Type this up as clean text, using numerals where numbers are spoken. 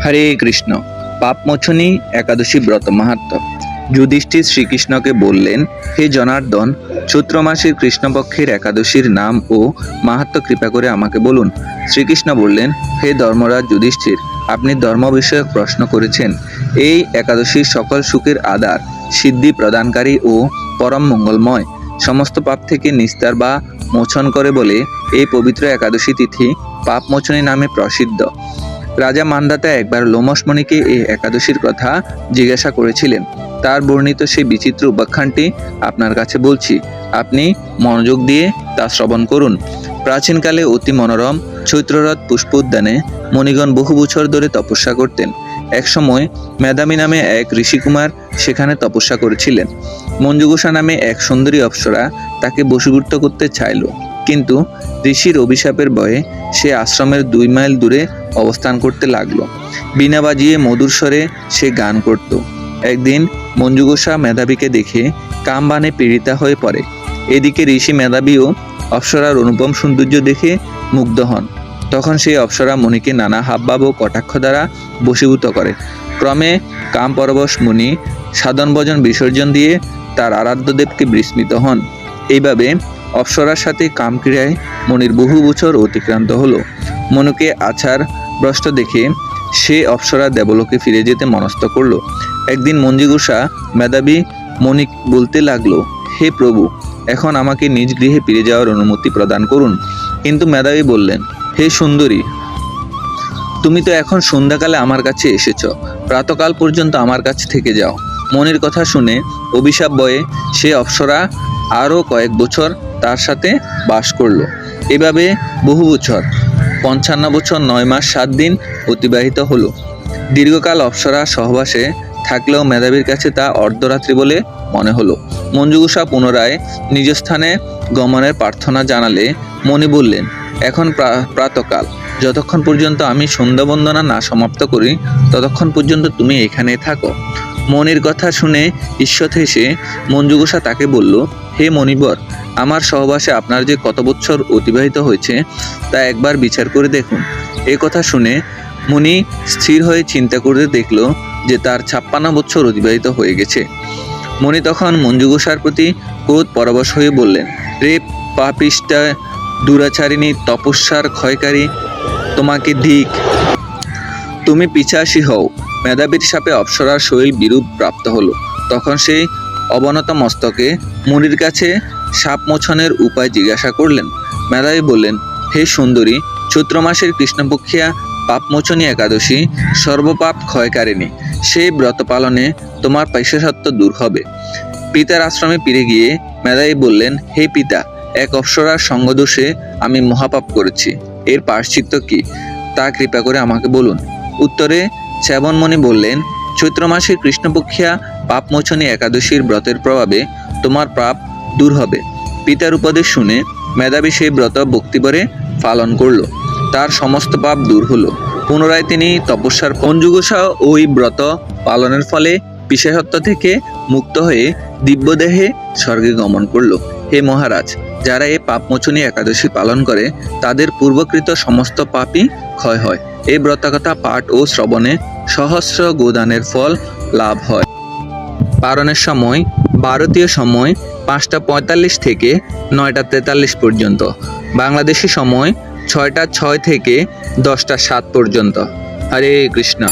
হরে কৃষ্ণ। পাপমোচনী একাদশী ব্রত মাহাত্ম্য। যুধিষ্ঠির শ্রীকৃষ্ণকে বললেন, হে জনার্দন, চৈত্র মাসের কৃষ্ণপক্ষের একাদশীর নাম ও মাহাত্ম্য কৃপা করে আমাকে বলুন। শ্রীকৃষ্ণ বললেন, হে ধর্মরাজ যুধিষ্ঠির, আপনি ধর্ম বিষয়ক প্রশ্ন করেছেন। এই একাদশীর সকল সুখের আধার, সিদ্ধি প্রদানকারী ও পরম মঙ্গলময়, সমস্ত পাপ থেকে নিস্তার বা মোচন করে বলে এই পবিত্র একাদশী তিথি পাপমোচনী নামে প্রসিদ্ধ। রাজা মান্ধাতা একবার লোমসমণিকে এই একাদশীর কথা জিজ্ঞাসা করেছিলেন। তার বর্ণিত সেই বিচিত্র উপাখ্যানটি আপনার কাছে বলছি, আপনি মনোযোগ দিয়ে তা শ্রবণ করুন। প্রাচীনকালে অতি মনোরম চৈত্ররথ পুষ্প উদ্যানে মণিগণ বহু বছর ধরে তপস্যা করতেন। একসময় মেধাবী নামে এক ঋষিকুমার সেখানে তপস্যা করেছিলেন। মঞ্জুঘোষা নামে এক সুন্দরী অপ্সরা তাকে বশীভূত করতে চাইল, কিন্তু ঋষির অভিশাপের ভয়ে সে আশ্রমের 2 মাইল দূরে অবস্থান করতে লাগলো। বীণা বাজিয়ে মধুর স্বরে সে গান করত। একদিন মঞ্জুঘোষা মেধাবীকে দেখে কামবাণে পীড়িতা হয়ে পড়ে। এদিকে ঋষি মেধাবীও অপ্সরার অনুপম সৌন্দর্য দেখে মুগ্ধ হন। তখন সেই অপ্সরা মণিকে নানা হাবভাব ও কটাক্ষ দ্বারা বশীভূত করে। ক্রমে কামপরবশ মুনি সাধন ভজন বিসর্জন দিয়ে তার আরাধ্য দেবকে বিস্মৃত হন। এইভাবে অপ্সরার সাথে কামক্রিয়ায় মনির বহু বছর অতিক্রান্ত হলো। মনুকে আছাড় ভ্রষ্ট দেখে সে অপ্সরা দেবলোকে ফিরে যেতে মনস্থ করলো। একদিন মঞ্জুঘোষা মেধাবী মণি বলতে লাগলো, হে প্রভু, এখন আমাকে নিজ গৃহে ফিরে যাওয়ার অনুমতি প্রদান করুন। কিন্তু মেধাবী বললেন, হে সুন্দরী, তুমি তো এখন সন্ধ্যাকালে আমার কাছে এসেছ, প্রাতকাল পর্যন্ত আমার কাছে থেকে যাও। মনির কথা শুনে অভিশাপ বয়ে সে অপ্সরা আরও কয়েক বছর তার সাথে বাস করল। এভাবে বহু বছর, 55 বছর 9 মাস 7 দিন অতিবাহিত হলো। দীর্ঘকাল অপ্সরা সহবাসে থাকলেও মেধাবীর কাছে তা অর্ধরাত্রি বলে মনে হলো। মঞ্জুঘোষা পুনরায় নিজ স্থানে গমনের প্রার্থনা জানালে মণি বললেন, এখন প্রাতকাল, যতক্ষণ পর্যন্ত আমি সন্ধ্যা বন্দনা না সমাপ্ত করি ততক্ষণ পর্যন্ত তুমি এখানে থাকো। মনির কথা শুনে ঈষৎ হেসে মঞ্জুঘোষা তাকে বলল, হে মণিবর, আমার সহবাসে আপনার যে কত বছর অতিবাহিত হয়েছে তা একবার বিচার করে দেখুন। এ কথা শুনে মুনি স্থির হয়ে চিন্তা করে দেখল যে তার 56 বছর অতিবাহিত হয়ে গেছে। মুনি তখন মঞ্জুঘোষার প্রতি ক্রোধ পরবশ হয়ে বললেন, রে পাপিষ্টা, দুরাচারিণী, তপস্যার ক্ষয়কারী, তোমাকে ধিক, তুমি পিছাসী হও। মেধাবীর সাপে অপ্সরার শরীর বিরূপ প্রাপ্ত হলো। তখন সেই অবনত মস্তকে মুনির কাছে সাপ মোচনের উপায় জিজ্ঞাসা করলেন। মেধাবী বললেন, হে সুন্দরী, চৈত্র মাসের কৃষ্ণপক্ষিয়া পাপমোচনী একাদশী সর্বপাপ ক্ষয়কারিণী। সেই ব্রত পালনে তোমার পৈশাচত্ব দূর হবে। পিতার আশ্রমে ফিরে গিয়ে মেধাবী বললেন, হে পিতা, এক অপ্সরার সঙ্গদোষে আমি মহাপাপ করেছি। এর প্রায়শ্চিত্ত কি, তা কৃপা করে আমাকে বলুন। উত্তরে চ্যবনমণি বললেন, চৈত্র মাসের কৃষ্ণপক্ষিয়া পাপমোচনী একাদশীর ব্রতের প্রভাবে তোমার পাপ দূর হবে। পিতার উপদেশ শুনে মেধাবী সেই ব্রত ভক্তিভরে পালন করল। তার সমস্ত পাপ দূর হলো। পুনরায় তিনি তপস্যার মঞ্জুঘোষা ওই ব্রত পালনের ফলে পিশাচত্ব থেকে মুক্ত হয়ে দিব্যদেহে স্বর্গে গমন করল। হে মহারাজ, যারা এই পাপমোচনী একাদশী পালন করে তাদের পূর্বকৃত সমস্ত পাপই ক্ষয় হয়। এই ব্রতকথা পাঠ ও শ্রবণে সহস্র গোদানের ফল লাভ হয়। পালনের সময় ভারতীয় সময় 5টা 45 থেকে 9টা 43 পর্যন্ত, বাংলাদেশি সময় 6টা 6 থেকে 10টা 7 পর্যন্ত। হরে কৃষ্ণ।